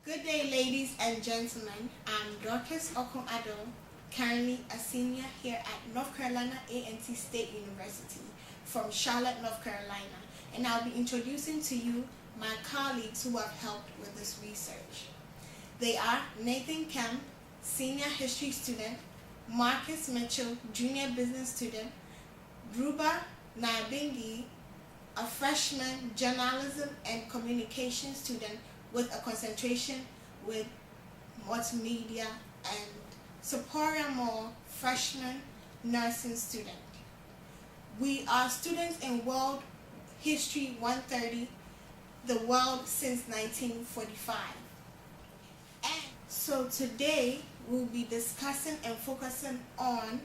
Good day, ladies and gentlemen. I'm Dorcas Okon-Addo, currently a senior here at North Carolina A&T State University from Charlotte, North Carolina, and I'll be introducing to you my colleagues who have helped with this research. They are Nathan Kemp, senior history student, Marcus Mitchell, junior business student, Ruba Nabingi, a freshman journalism and communication student with a concentration with multimedia, and Sephora Moore, freshman nursing student. We are students in World History 130, the world since 1945. And so today we'll be discussing and focusing on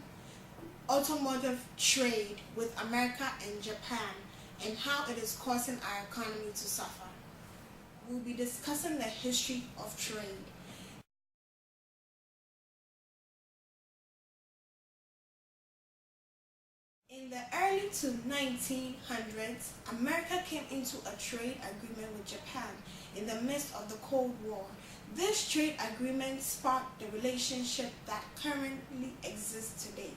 automotive trade with America and Japan and how it is causing our economy to suffer. We'll be discussing the history of trade. In the early to 1900s, America came into a trade agreement with Japan in the midst of the Cold War. This trade agreement sparked the relationship that currently exists today.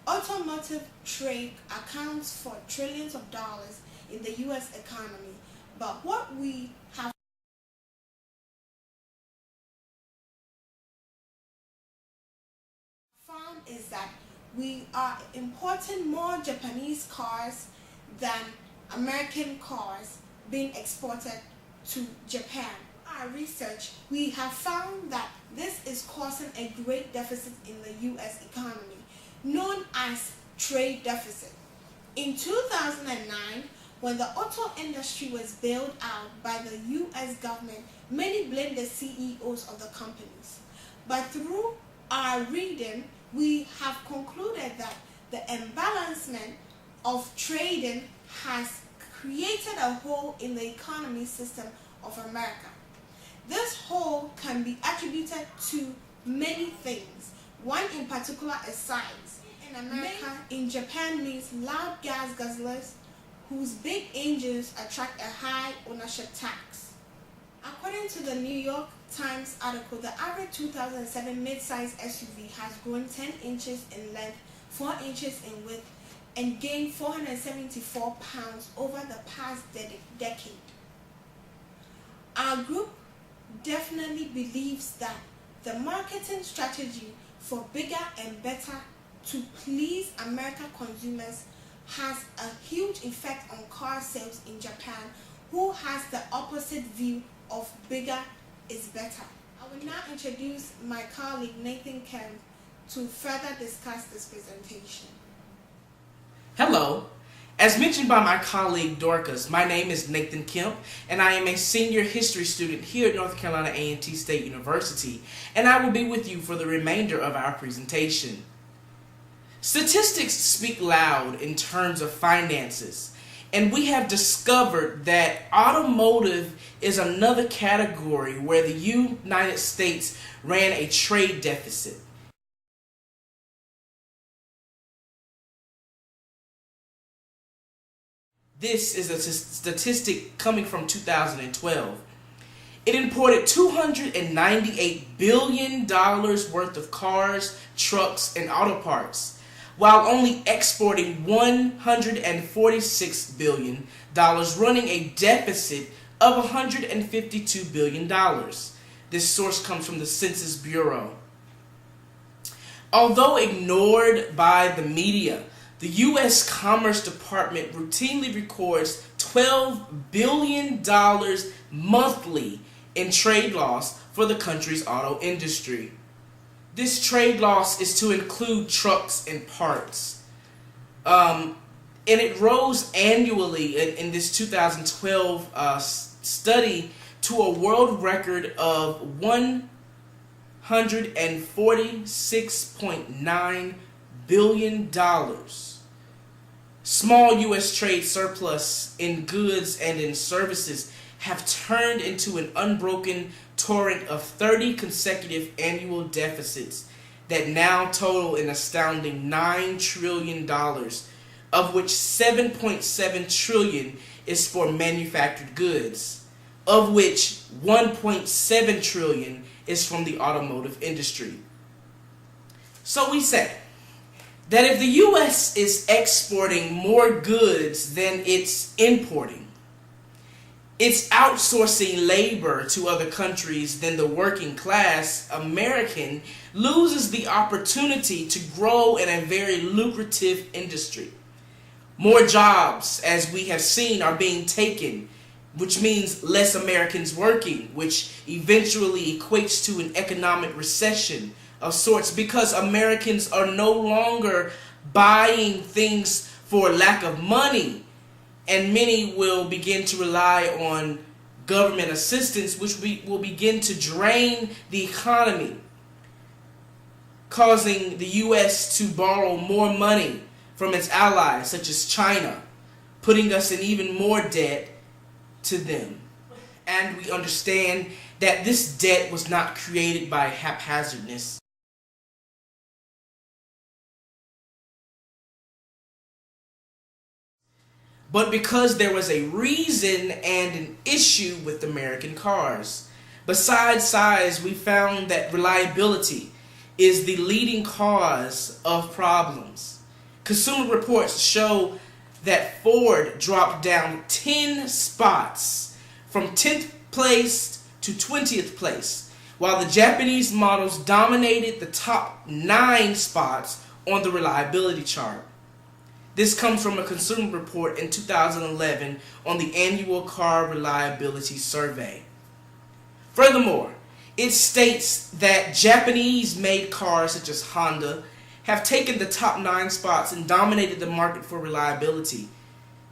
Automotive trade accounts for trillions of dollars in the U.S. economy, but what we have found is that we are importing more Japanese cars than American cars being exported to Japan. Our research, we have found that this is causing a great deficit in the U.S. economy, known as trade deficit. In 2009, when the auto industry was bailed out by the U.S. government, many blamed the CEOs of the companies. But through our reading, we have concluded that the imbalancement of trading has created a hole in the economy system of America. This hole can be attributed to many things. One in particular is size. In America, in Japan means loud gas guzzlers whose big engines attract a high ownership tax. According to the New York Times article, the average 2007 mid-size SUV has grown 10 inches in length, 4 inches in width, and gained 474 pounds over the past decade. Our group definitely believes that the marketing strategy for bigger and better to please American consumers has a huge effect on car sales in Japan, who has the opposite view of bigger is better. I will now introduce my colleague Nathan Kemp to further discuss this presentation. Hello. As mentioned by my colleague Dorcas, my name is Nathan Kemp, and I am a senior history student here at North Carolina A&T State University, and I will be with you for the remainder of our presentation. Statistics speak loud in terms of finances, and we have discovered that automotive is another category where the United States ran a trade deficit. This is a statistic coming from 2012. It imported $298 billion worth of cars, trucks, and auto parts, while only exporting $146 billion, running a deficit of $152 billion. This source comes from the Census Bureau. Although ignored by the media, the U.S. Commerce Department routinely records $12 billion monthly in trade loss for the country's auto industry. This trade loss is to include trucks and parts. And it rose annually in this 2012 study to a world record of $146.9 billion. Small U.S. trade surplus in goods and in services have turned into an unbroken torrent of 30 consecutive annual deficits that now total an astounding $9 trillion, of which $7.7 trillion is for manufactured goods. of which 1.7 trillion is from the automotive industry. So we say that if the U.S. is exporting more goods than it's importing, it's outsourcing labor to other countries, then the working class American loses the opportunity to grow in a very lucrative industry. More jobs, as we have seen, are being taken, which means less Americans working, which eventually equates to an economic recession of sorts, because Americans are no longer buying things for lack of money, and many will begin to rely on government assistance, which will begin to drain the economy, causing the U.S. to borrow more money from its allies, such as China, putting us in even more debt to them. And we understand that this debt was not created by haphazardness. But because there was a reason and an issue with American cars. Besides size, we found that reliability is the leading cause of problems. Consumer reports show that Ford dropped down 10 spots from 10th place to 20th place, while the Japanese models dominated the top 9 spots on the reliability chart. This comes from a consumer report in 2011 on the annual car reliability survey. Furthermore, it states that Japanese-made cars such as Honda have taken the top 9 spots and dominated the market for reliability.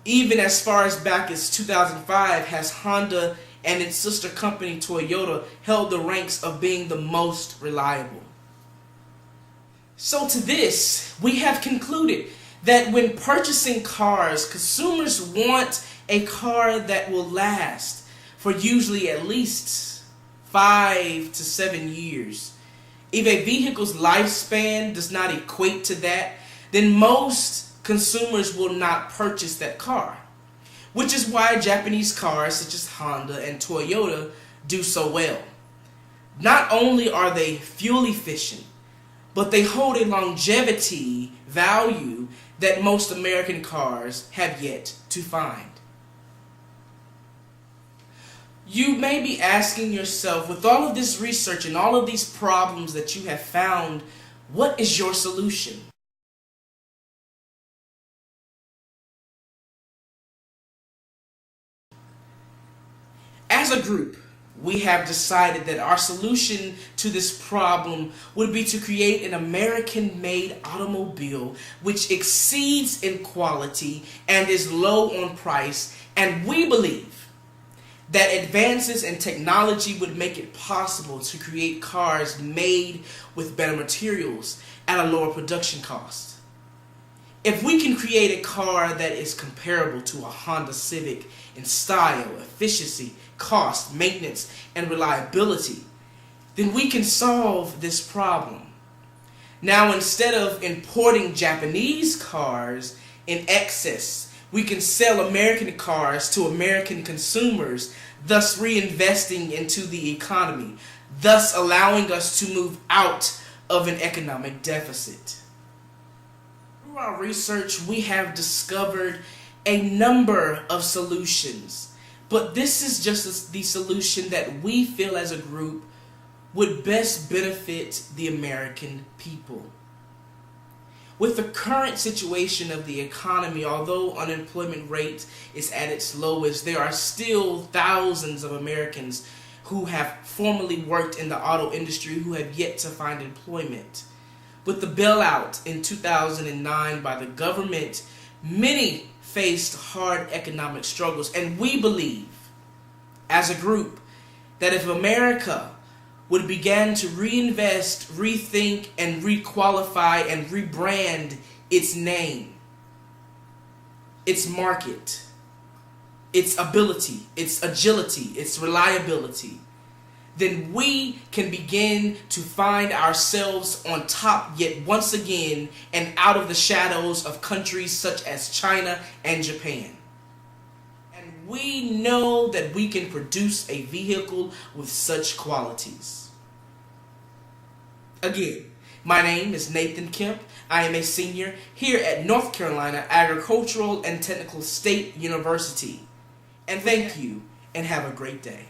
Even as far as back as 2005 has Honda and its sister company Toyota held the ranks of being the most reliable. So to this, we have concluded that when purchasing cars, consumers want a car that will last for usually at least 5 to 7 years. If a vehicle's lifespan does not equate to that, then most consumers will not purchase that car. Which is why Japanese cars such as Honda and Toyota do so well. Not only are they fuel efficient, but they hold a longevity value that most American cars have yet to find. You may be asking yourself, with all of this research and all of these problems that you have found, what is your solution? As a group, we have decided that our solution to this problem would be to create an American-made automobile which exceeds in quality and is low on price, and we believe that advances in technology would make it possible to create cars made with better materials at a lower production cost. If we can create a car that is comparable to a Honda Civic in style, efficiency, cost, maintenance, and reliability, then we can solve this problem. Now, instead of importing Japanese cars in excess, we can sell American cars to American consumers, thus reinvesting into the economy, thus allowing us to move out of an economic deficit. Through our research, we have discovered a number of solutions. But this is just the solution that we feel as a group would best benefit the American people. With the current situation of the economy, although unemployment rate is at its lowest, there are still thousands of Americans who have formerly worked in the auto industry who have yet to find employment. With the bailout in 2009 by the government, many faced hard economic struggles, and we believe as a group that if America would begin to reinvest, rethink, and requalify and rebrand its name, its market, its ability, its agility, its reliability, then we can begin to find ourselves on top yet once again and out of the shadows of countries such as China and Japan. And we know that we can produce a vehicle with such qualities. Again, my name is Nathan Kemp. I am a senior here at North Carolina Agricultural and Technical State University. And thank you, and have a great day.